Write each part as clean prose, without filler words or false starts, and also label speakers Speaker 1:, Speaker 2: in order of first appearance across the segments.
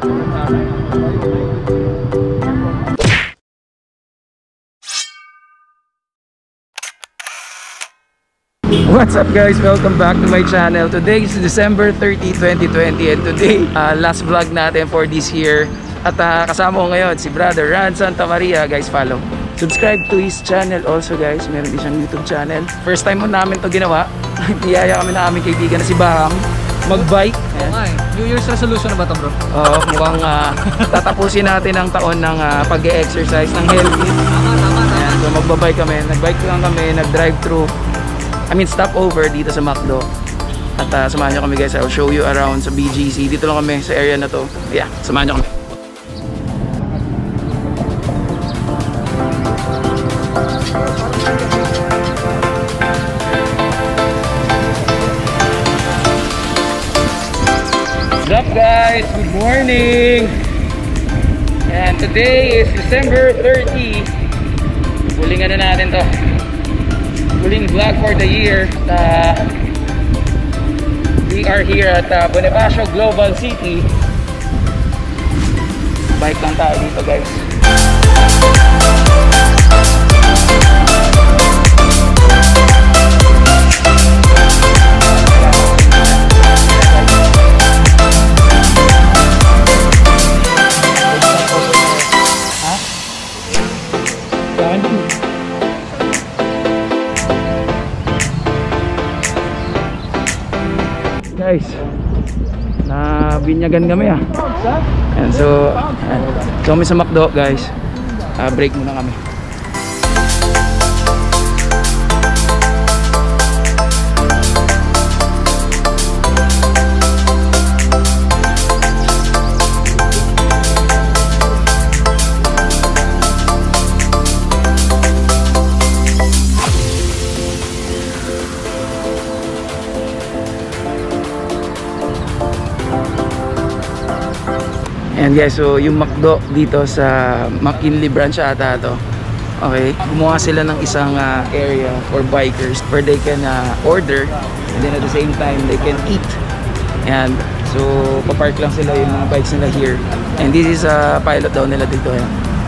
Speaker 1: What's up guys? Welcome back to my channel. Today is December 30, 2020 and today last vlog natin for this year. At kasama ko ngayon si Brother Ran Santa Maria. Guys, follow. Subscribe to his channel also guys. Meron din siyang YouTube channel. First time mo namin to ginawa. Niyaya kami na aming kaibigan na si Bahang mag-bike.
Speaker 2: New Year's resolution na ba ito bro?
Speaker 1: Oo, mukhang tatapusin natin ang taon ng pag-e-exercise ng healthy. Tama. So magbabike kami. Nag-bike lang kami, nag-drive through. Stopover dito sa McDo. At samahan nyo kami guys. I'll show you around sa BGC. Dito lang kami sa area na to. Yeah, samahan nyo kami. What's up guys? Good morning! And today is December 30. Hulingan na natin to. Huling vlog for the year. We are here at Bonifacio Global City. Bike lang tayo dito guys. Guys, nabinyagan kami and so kami sa McDo guys. Break muna kami. And guys, so yung McDo dito sa McKinley branch ata to. Okay, gumawa sila ng isang area for bikers where they can order and then at the same time they can eat. And so papark lang sila yung mga bikes nila here. And this is a pilot daw nila dito.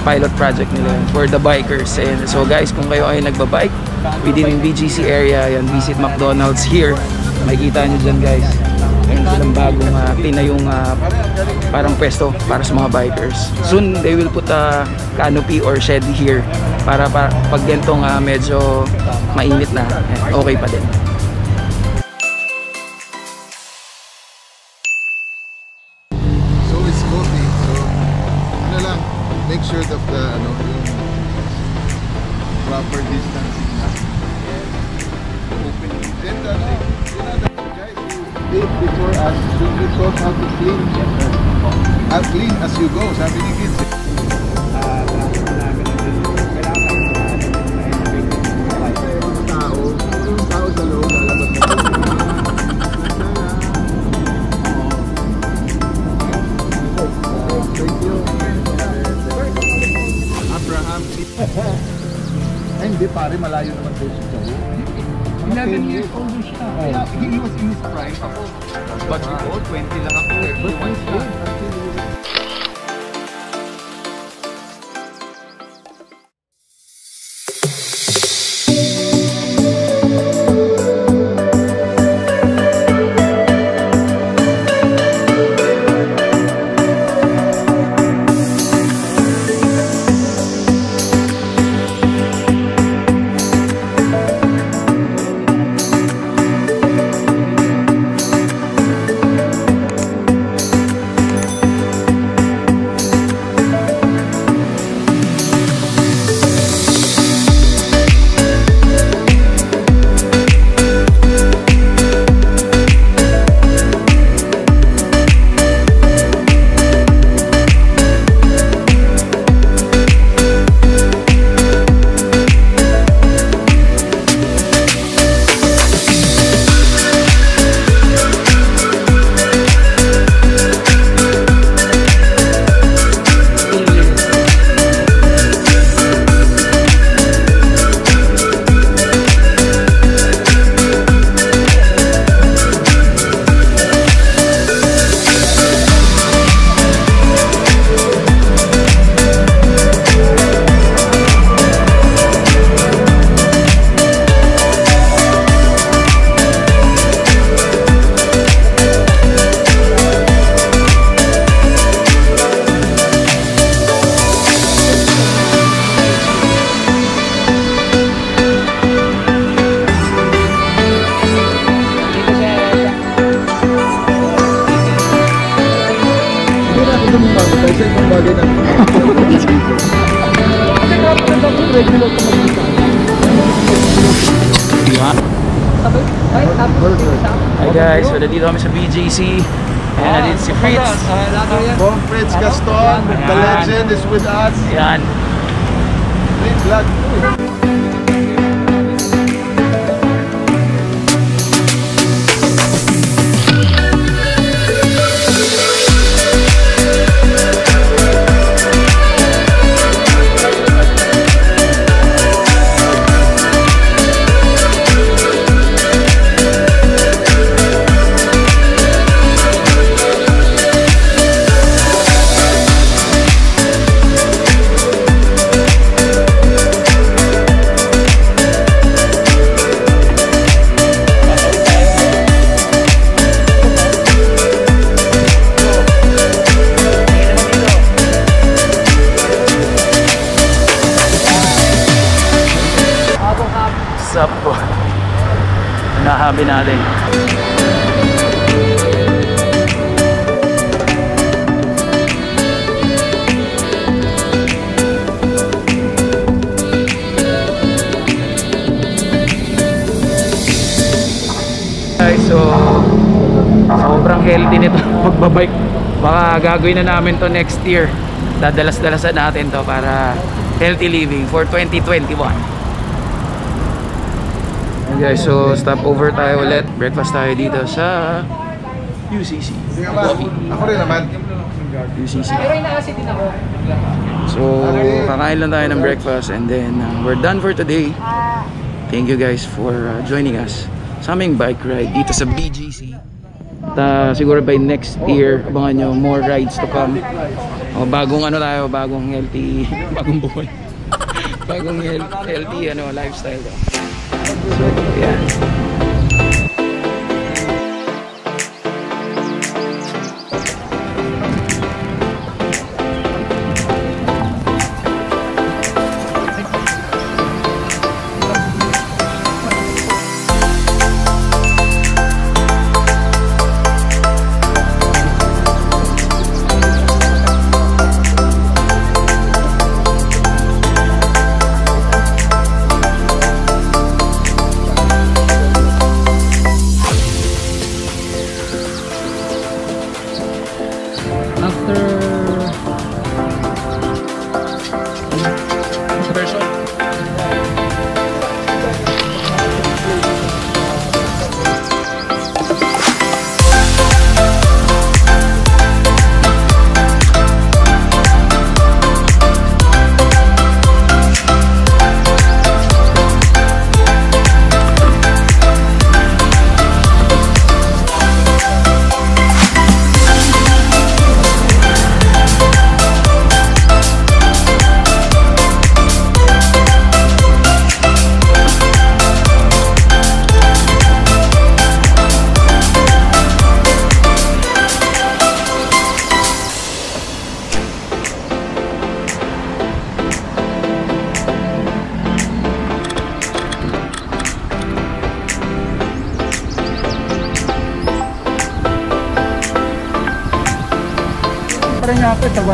Speaker 1: Pilot project nila for the bikers. And so guys, kung kayo ay nagbabike within yung BGC area, yan, visit McDonald's here. Makikita nyo dyan guys. Meron silang bagong tinayong parang pwesto para sa mga bikers. Soon they will put a canopy or shed here para pag gantong medyo mainit na, okay pa din.
Speaker 3: So it's coffee. So ano lang, make sure that the proper distancing na. Open. Then guys, you before us, you taught how to clean. As clean as you go, sabi ni kids. Yung tao sa loob, lalabas na. Thank you. Abraham. Ay, hindi pare, malayo naman po siya. 11 years old siya. He was in his prime ako. But before, 20 lang ako. But sa ibang bagay na.
Speaker 1: Hi guys, so nandito kami sa BJC. Ayan, nandito si Fritz.
Speaker 3: Bong Fritz Gaston, the legend is with us.
Speaker 1: Ayan.
Speaker 3: Big vlog.
Speaker 1: Sup po. Nahabi natin. Guys, so sobrang healthy nito magbabike. Baka gagawin na namin to next year. Dadalas-dalasan natin to para healthy living for 2021. Guys, so stop over tayo ulit. Breakfast tayo dito sa UCC.
Speaker 3: Ako rin naman.
Speaker 1: UCC. So, kakain lang tayo ng breakfast and then we're done for today. Thank you guys for joining us sa aming bike ride dito sa BGC. Siguro by next year, abangan nyo more rides to come. O, bagong ano tayo, bagong healthy, bagong buhay. Bagong healthy lifestyle to. So, yeah.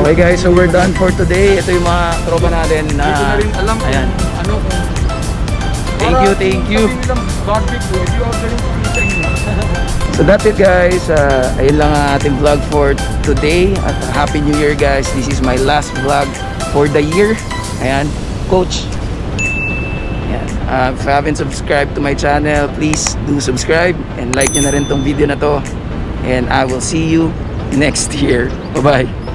Speaker 1: Okay guys, so we're done for today. Ito yung mga tropa natin na ayan. Thank you. So that's it guys. Ayun lang ang ating vlog for today. At Happy New Year guys. This is my last vlog for the year. Ayan, Coach. Ayan. If you haven't subscribed to my channel, please do subscribe and like nyo na rin tong video na to. And I will see you next year. Bye-bye.